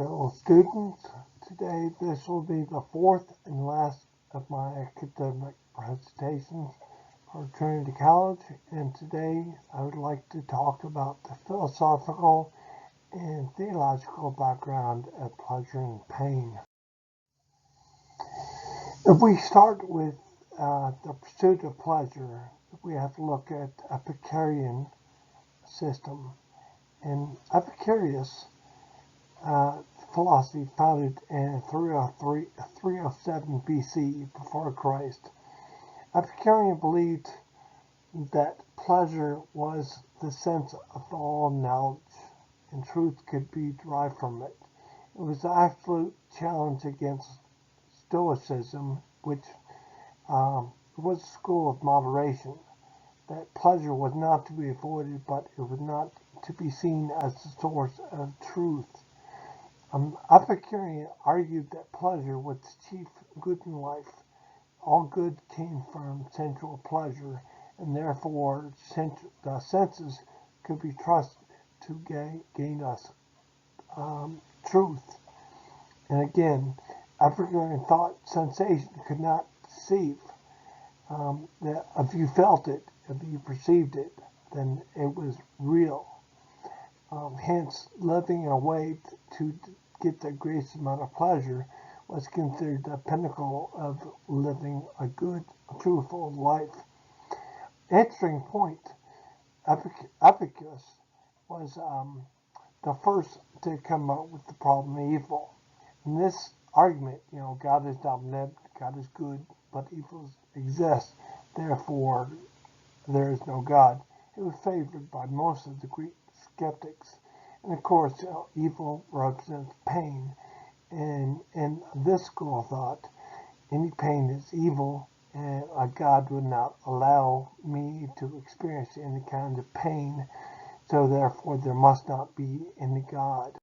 Fellow students, today this will be the fourth and last of my academic presentations for Trinity College, and today I would like to talk about the philosophical and theological background of pleasure and pain. If we start with the pursuit of pleasure, we have to look at Epicurean system. And Epicurus philosophy founded in 307 BC before Christ. Epicurean believed that pleasure was the sense of all knowledge, and truth could be derived from it. It was an absolute challenge against Stoicism, which was a school of moderation, that pleasure was not to be avoided, but it was not to be seen as the source of truth. Epicurean argued that pleasure was the chief good in life. All good came from sensual pleasure, and therefore the senses could be trusted to gain us truth. And again, Epicurean thought sensation could not deceive. That if you felt it, if you perceived it, then it was real. Hence, living in a way to get the greatest amount of pleasure was considered the pinnacle of living a good, truthful life. Interesting point, Epicurus was the first to come up with the problem of evil. In this argument, God is omnipotent, God is good, but evil exists, therefore there is no God. It was favored by most of the Greek skeptics. And of course, evil represents pain. And in this school of thought, any pain is evil, and a God would not allow me to experience any kind of pain, so therefore there must not be any God.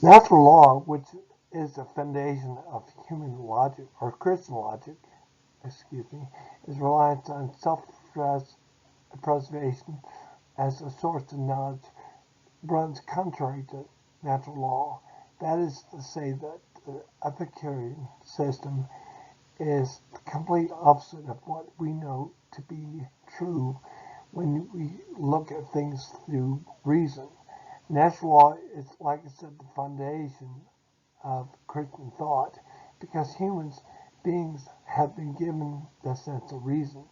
Natural law, which is the foundation of human logic, or Christian logic, is reliance on self-preservation as a source of knowledge, runs contrary to natural law. That is to say that the Epicurean system is the complete opposite of what we know to be true when we look at things through reason. Natural law is, like I said, the foundation of Christian thought, because humans beings have been given the sense of reason.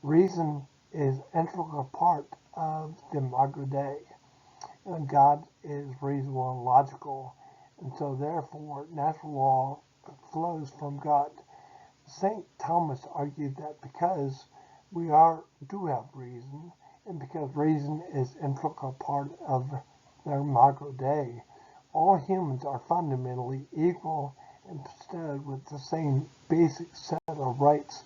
Reason is an integral part of the Imago Dei. And God is reasonable and logical, and so therefore natural law flows from God. St. Thomas argued that because we do have reason, and because reason is an integral part of the Imago Dei, all humans are fundamentally equal and bestowed with the same basic set of rights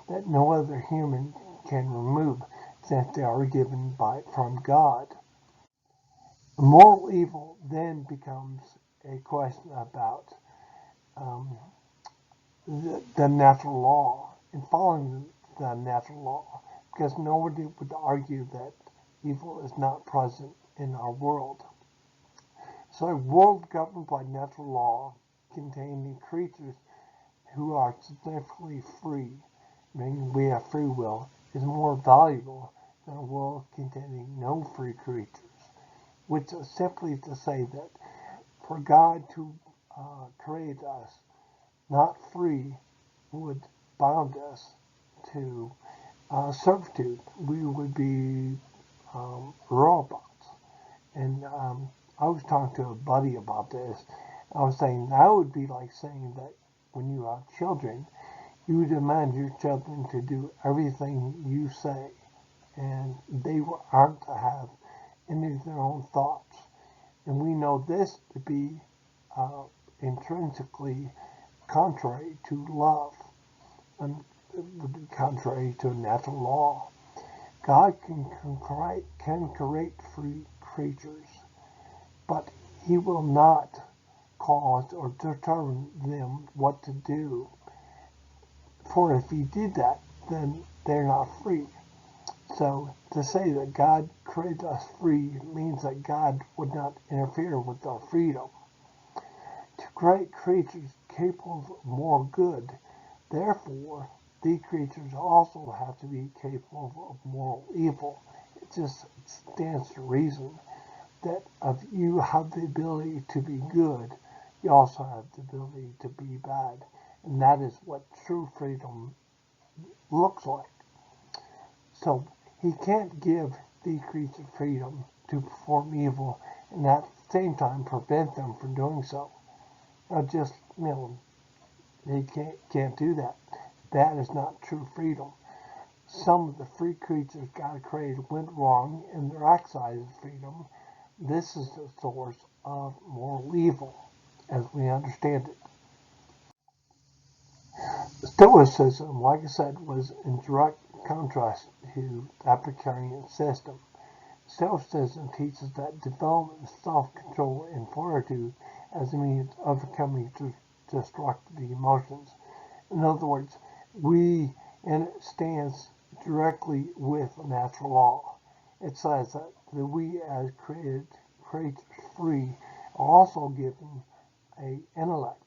that no other human can remove, since they are given from God. Moral evil then becomes a question about the natural law and following the natural law, because nobody would argue that evil is not present in our world. So a world governed by natural law, containing creatures who are significantly free, meaning we have free will, is more valuable than a world containing no free creatures. Which is simply to say that for God to create us not free would bound us to servitude. We would be robots. And I was talking to a buddy about this. I was saying that would be like saying that when you have children, you would demand your children to do everything you say, and they aren't to have any of their own thoughts. And we know this to be intrinsically contrary to love, and contrary to natural law. God can create free creatures, but he will not cause or determine them what to do. For if he did that, then they're not free. So to say that God created us free means that God would not interfere with our freedom. To create creatures capable of more good, therefore, these creatures also have to be capable of moral evil. It just stands to reason that if you have the ability to be good, you also have the ability to be bad. And that is what true freedom looks like. So he can't give these creatures freedom to perform evil and at the same time prevent them from doing so. He can't do that. That is not true freedom. Some of the free creatures God created went wrong in their exercise of freedom. This is the source of moral evil, as we understand it. Stoicism, like I said, was in direct contrast to the Epicurean system. Stoicism teaches that development of self-control and fortitude as a means of overcoming destructive emotions. In other words, it stands directly with natural law. It says that we as created creatures free are also given an intellect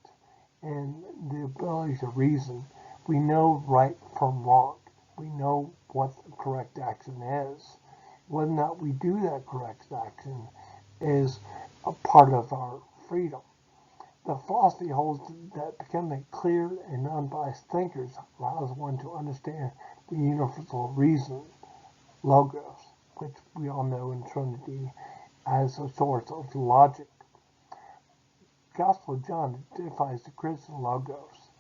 and the ability to reason. We know right from wrong. We know what the correct action is. Whether or not we do that correct action is a part of our freedom. The philosophy holds that becoming clear and unbiased thinkers allows one to understand the universal reason, logos, which we all know in Trinity as a source of logic. Gospel of John identifies the Christian logos,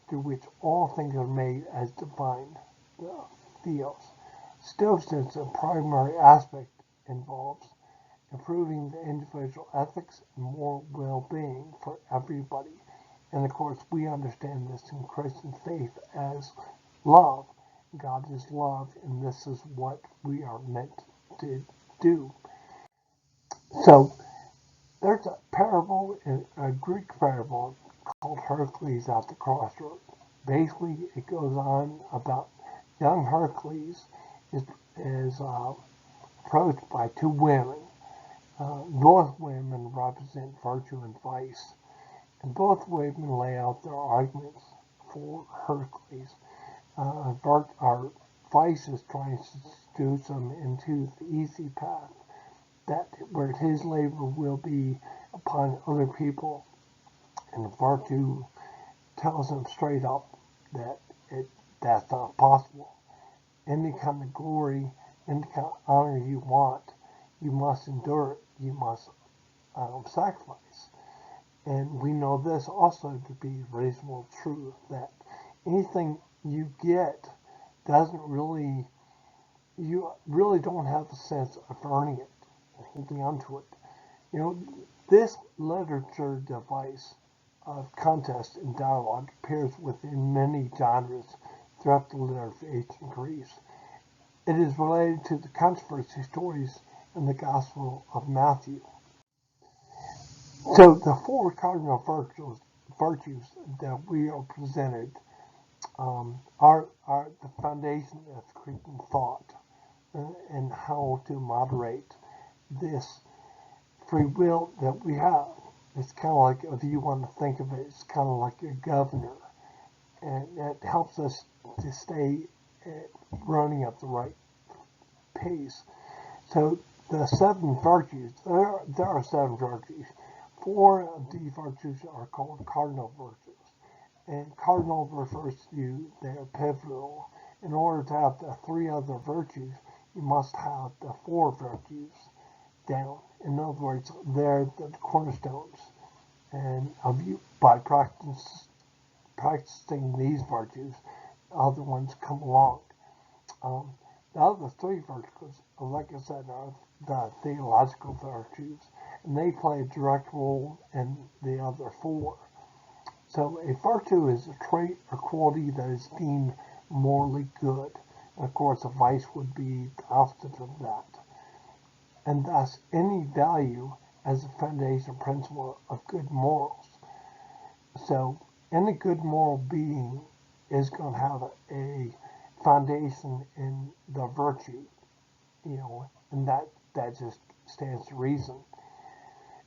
through which all things are made as divine, the theos. Stoicism's primary aspect involves improving the individual ethics and moral well-being for everybody. And of course, we understand this in Christian faith as love. God is love, and this is what we are meant to do. So, there's a parable, a Greek parable called Hercules at the Crossroads. Basically, it goes on about young Hercules is approached by two women. Both women represent virtue and vice, and both women lay out their arguments for Hercules. Our vice is trying to seduce him into the easy path, that where his labor will be upon other people, and virtue tells him straight up that that's not possible. Any kind of glory, any kind of honor you want, you must endure it. You must sacrifice. And we know this also to be reasonable truth, that anything you get you really don't have the sense of earning it, holding on to it. This literature device of contest and dialogue appears within many genres throughout the literature of ancient Greece. It is related to the controversy stories in the Gospel of Matthew. So the four cardinal virtues that we are presented are the foundation of Christian thought and how to moderate this free will that we have. It's kind of like, if you want to think of it, it's kind of like your governor, and it helps us to stay running at the right pace. So the seven virtues, there are seven virtues. Four of these virtues are called cardinal virtues. And cardinal refers to they are pivotal. In order to have the three other virtues, you must have the four virtues down. In other words, they're the cornerstones. And by practicing these virtues, other ones come along. The other three virtues, like I said, are the theological virtues, and they play a direct role in the other four. So a virtue is a trait or quality that is deemed morally good. And of course, a vice would be the opposite of that. And thus, any value as a foundation principle of good morals. So, any good moral being is going to have a foundation in the virtue. and that just stands to reason.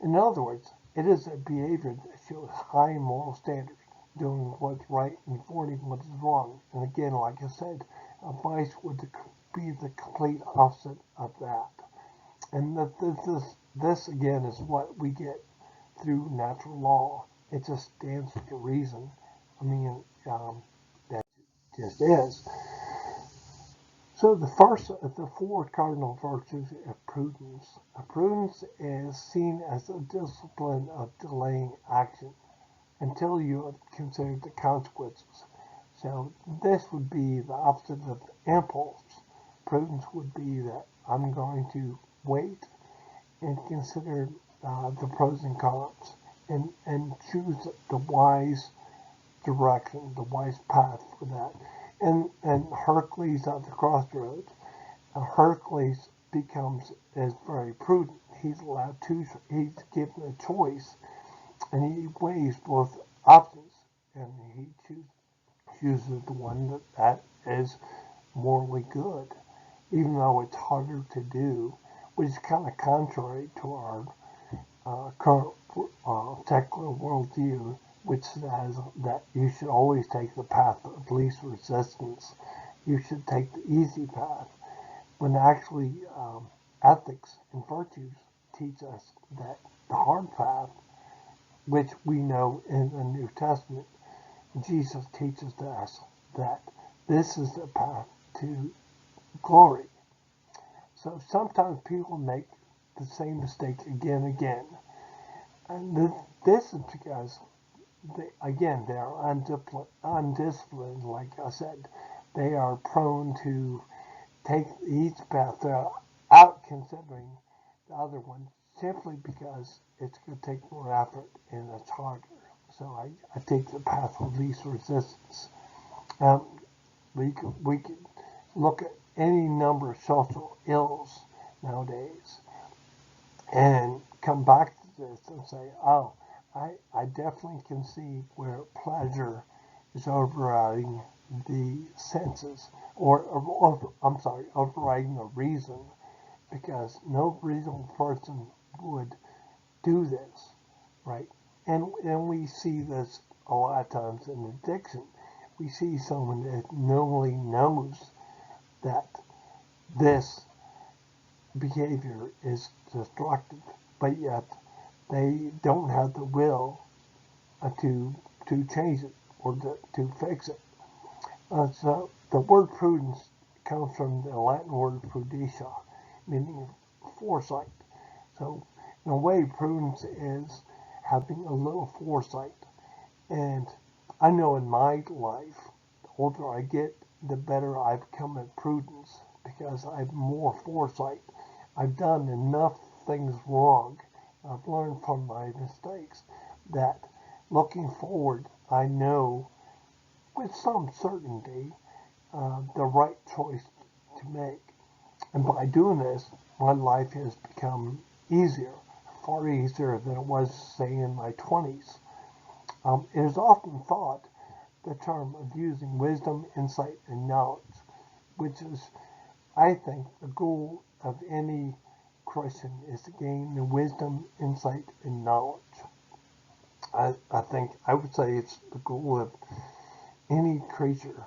In other words, it is a behavior that shows high moral standards, doing what's right and avoiding what is wrong. And again, like I said, a vice would be the complete opposite of that. And this again is what we get through natural law. It just stands to reason. I mean, that just is. So the first of the four cardinal virtues of prudence. Prudence is seen as a discipline of delaying action until you have considered the consequences. So this would be the opposite of impulse. Prudence would be that I'm going to wait and consider the pros and cons and choose the wise direction, the wise path for that. And Hercules at the crossroads, Hercules is very prudent. He's given a choice, and he weighs both options, and he chooses the one that is morally good, even though it's harder to do, which is kind of contrary to our current secular worldview, which says that you should always take the path of least resistance. You should take the easy path, when actually ethics and virtues teach us that the hard path, which we know in the New Testament, Jesus teaches us that this is the path to glory. So sometimes people make the same mistake again and again. And this is because, they are undisciplined, like I said. They are prone to take each path without considering the other one, simply because it's going to take more effort and it's harder. So I take the path of least resistance. We can look at any number of social ills nowadays and come back to this and say, oh, I definitely can see where pleasure is overriding the senses, overriding the reason, because no reasonable person would do this, right? And we see this a lot of times in addiction. We see someone that normally knows that this behavior is destructive, but yet they don't have the will to change it or to fix it. So the word prudence comes from the Latin word prudentia, meaning foresight. So in a way, prudence is having a little foresight. And I know in my life, the older I get, the better I've come at prudence, because I have more foresight. I've done enough things wrong. I've learned from my mistakes that looking forward, I know with some certainty the right choice to make. And by doing this, my life has become easier, far easier than it was, say, in my 20s. It is often thought the term of using wisdom, insight, and knowledge, which is, I think, the goal of any Christian is to gain the wisdom, insight, and knowledge. I would say it's the goal of any creature,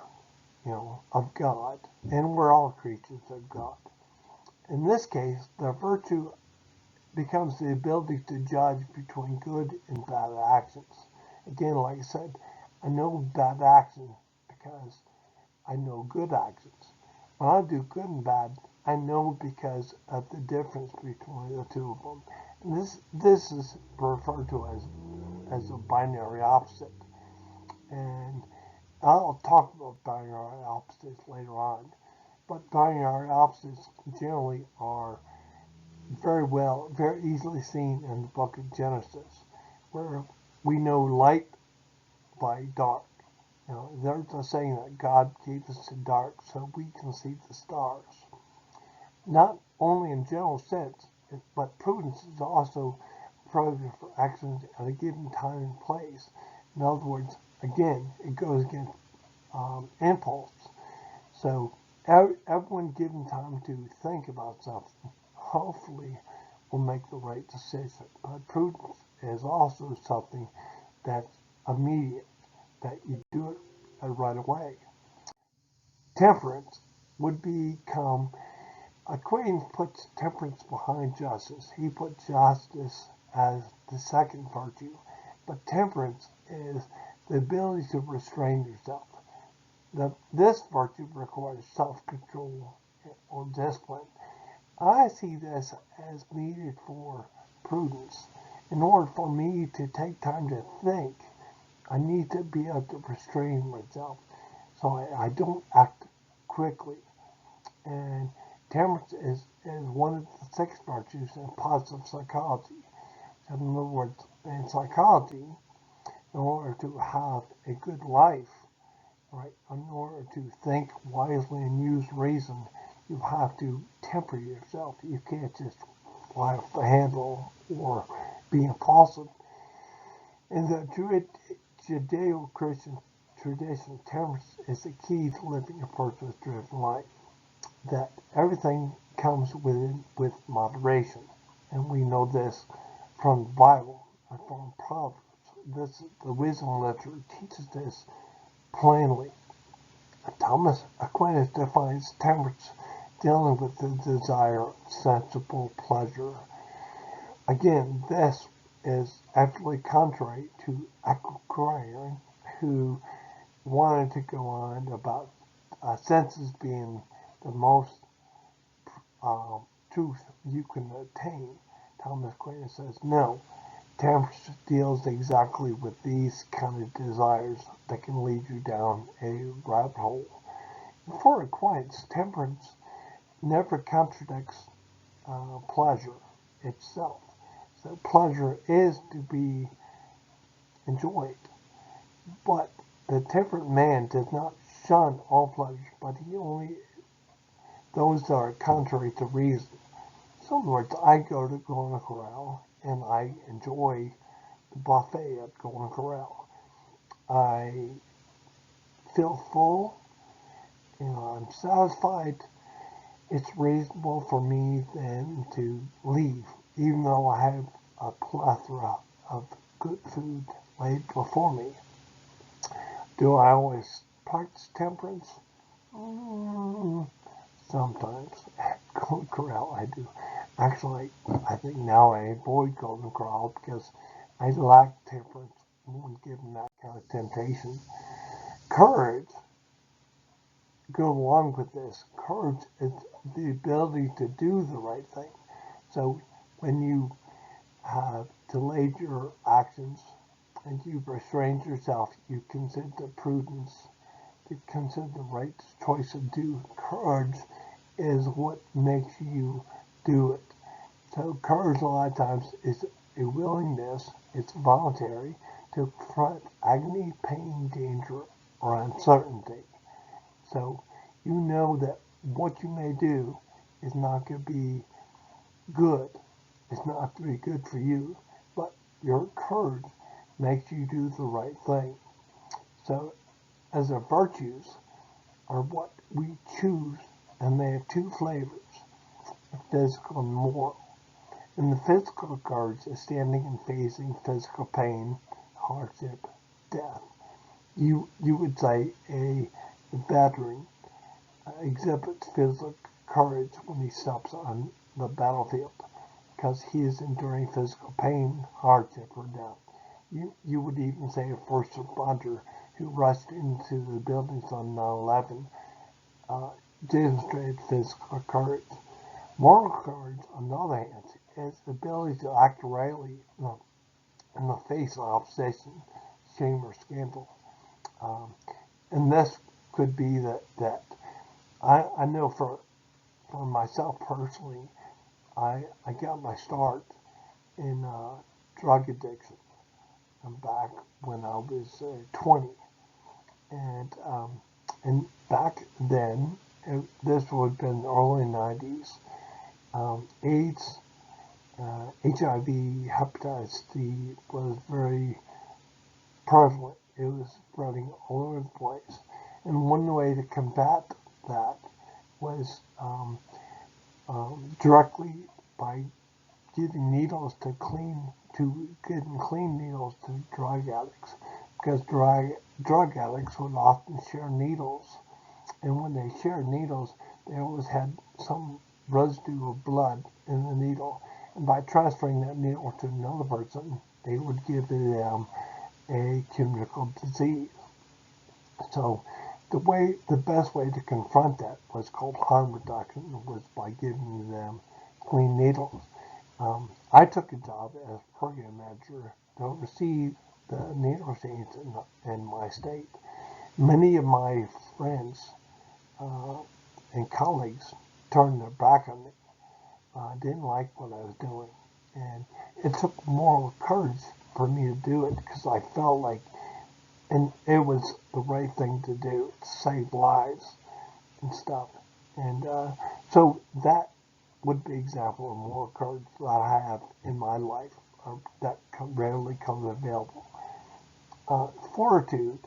of God, and we're all creatures of God. In this case, the virtue becomes the ability to judge between good and bad actions. Again, like I said, I know bad actions because I know good actions. When I do good and bad, I know because of the difference between the two of them. And this is referred to as a binary opposite. And I'll talk about binary opposites later on. But binary opposites generally are very easily seen in the book of Genesis, where we know light by dark. There's a saying that God gave us the dark so we can see the stars. Not only in general sense, but prudence is also appropriate for actions at a given time and place. In other words, again, it goes against impulse. So everyone given time to think about something, hopefully will make the right decision. But prudence is also something that's immediate, that you do it right away. Temperance would become, Aquinas puts temperance behind justice. He put justice as the second virtue. But temperance is the ability to restrain yourself. This virtue requires self-control or discipline. I see this as needed for prudence. In order for me to take time to think, I need to be able to restrain myself so I don't act quickly. And temperance is one of the 6 virtues in positive psychology. In other words, in psychology, in order to have a good life, right, in order to think wisely and use reason, you have to temper yourself. You can't just fly off the handle or be impulsive. In the Judeo-Christian tradition, temperance is the key to living a purpose-driven life. That everything comes with moderation, and we know this from the Bible and from Proverbs. The wisdom literature teaches this plainly. Thomas Aquinas defines temperance dealing with the desire of sensible pleasure. Again, this is actually contrary to Aquinas, who wanted to go on about senses being the most truth you can attain. Thomas Aquinas says, no, temperance deals exactly with these kind of desires that can lead you down a rabbit hole. For Aquinas, temperance never contradicts pleasure itself. So pleasure is to be enjoyed, but the temperate man does not shun all pleasure, but he only those that are contrary to reason. So in other words, I go to Golden Corral and I enjoy the buffet at Golden Corral. I feel full and I'm satisfied. It's reasonable for me then to leave, even though I have a plethora of good food laid before me. Do I always practice temperance? Sometimes. At Golden Corral, I do. Actually, I think now I avoid Golden Corral because I lack temperance when given that kind of temptation. Courage goes along with this. Courage is the ability to do the right thing. So when you have delayed your actions and you've restrained yourself, you consider prudence, you consider the right choice to do. Courage is what makes you do it. So courage a lot of times is a willingness, it's voluntary, to confront agony, pain, danger, or uncertainty. So you know that what you may do is not going to be good. It's not going to be good for you, but your courage makes you do the right thing. So as our virtues are what we choose, and they have 2 flavors, physical and moral. And the physical courage is standing and facing physical pain, hardship, death. You would say a veteran exhibits physical courage when he steps on the battlefield because he is enduring physical pain, hardship, or death. You would even say a first responder who rushed into the buildings on 9/11 demonstrated physical courage. Moral courage, on the other hand, is the ability to act rightly in the face of opposition, shame, or scandal. And this could be that I know for myself personally, I got my start in drug addiction back when I was 20, and back then, this would have been the early 90s. AIDS, HIV, hepatitis C was very prevalent. It was spreading all over the place. And one way to combat that was directly by giving needles getting clean needles to drug addicts, because drug addicts would often share needles, and when they shared needles, they always had some residue of blood in the needle, and by transferring that needle to another person, they would give them a communicable disease. So the best way to confront that was called harm reduction, was by giving them clean needles. I took a job as program manager to oversee the needle exchange in my state. Many of my friends and colleagues turned their back on me. Didn't like what I was doing, and it took moral courage for me to do it, because I felt like, and it was the right thing to do, to save lives and stuff. And so that would be an example of moral courage that I have in my life, that rarely comes available. Fortitude,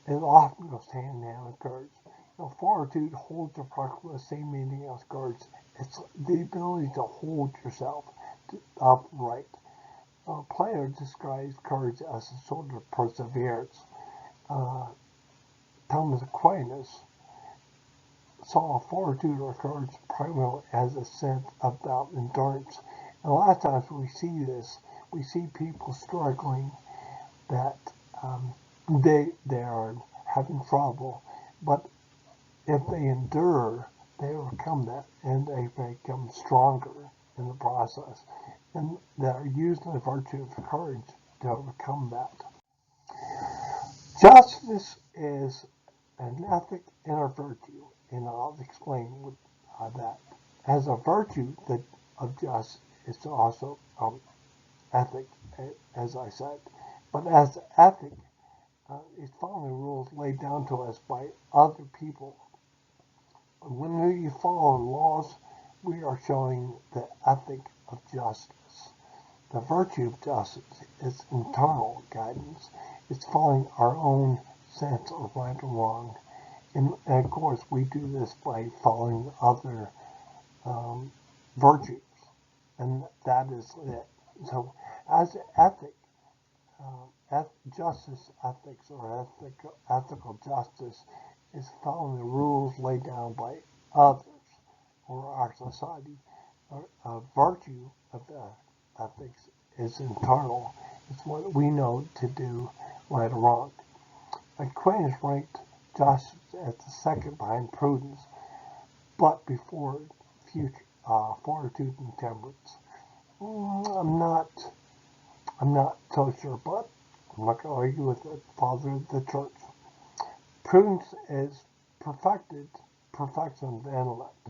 it often goes hand in hand with courage. Fortitude holds approximately the same meaning as courage. It's the ability to hold yourself upright. Plato describes courage as a sort of perseverance. Thomas Aquinas saw fortitude or courage primarily as a sense about endurance. And a lot of times we see this, we see people struggling, that they are having trouble, but if they endure, they overcome that, and they become stronger in the process, and they're using the virtue of courage to overcome that. Justice is an ethic and a virtue, and I'll explain that. As a virtue of justice, it's also ethic, as I said, but as ethic, it's following rules laid down to us by other people. When we follow laws, we are showing the ethic of justice. The virtue of justice is internal guidance. It's following our own sense of right or wrong. And of course, we do this by following other virtues. And that is it. So, as ethic, justice ethics, or ethical justice, is following the rules laid down by others or our society. A virtue of ethics is internal. It's what we know to do right or wrong. Aquinas ranked justice as the second behind prudence, but before fortitude and temperance. I'm not so sure, but I'm not going to argue with the father of the church. Prudence is perfection of the intellect.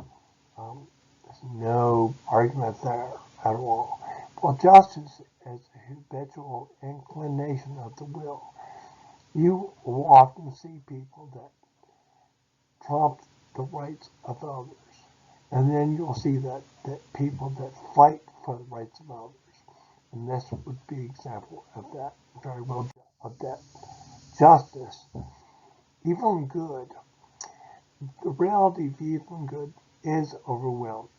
There's no argument there at all. Well, justice is a habitual inclination of the will. You will often see people that trump the rights of others, and then you'll see that people that fight for the rights of others. And this would be an example of that, very well, of that. Justice, evil and good, the reality of evil and good is overwhelming.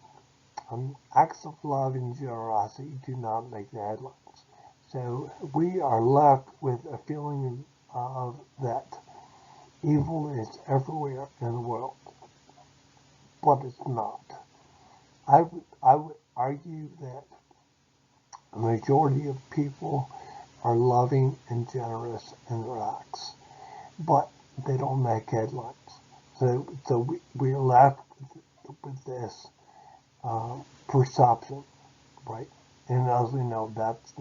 Acts of love and generosity do not make the headlines. So we are left with a feeling of that evil is everywhere in the world, but it's not. I would argue that a majority of people are loving and generous in their acts, but they don't make headlines. So we're left with this perception, right? And as we know, that's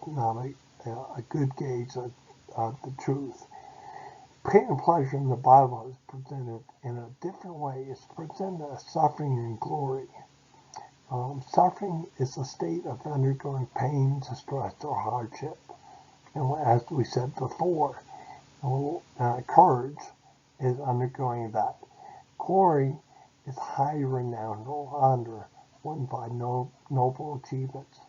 not a good gauge of the truth. Pain and pleasure in the Bible is presented in a different way. It's presented as suffering and glory. Suffering is a state of undergoing pain, distress, or hardship. And as we said before, courage is undergoing that. Glory is high renown or honor won by noble achievements.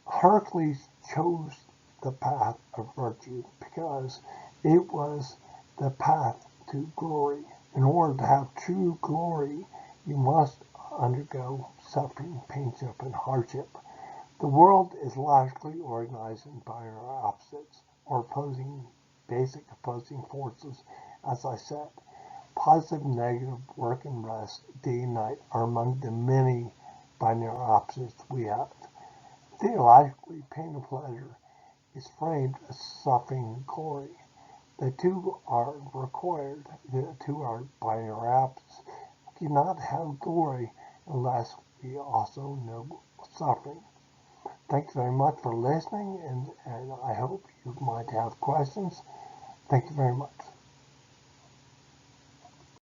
Hercules chose the path of virtue because it was the path to glory. In order to have true glory, you must undergo suffering, painship, and hardship. The world is logically organized in binary opposites, or basic opposing forces, as I said. Positive, negative, work and rest, day and night are among the many binary opposites we have. Theologically, pain and pleasure is framed as suffering and glory. The two are required. The two are binary opposites. We cannot have glory unless we also know suffering. Thank you very much for listening, and I hope you might have questions. Thank you very much.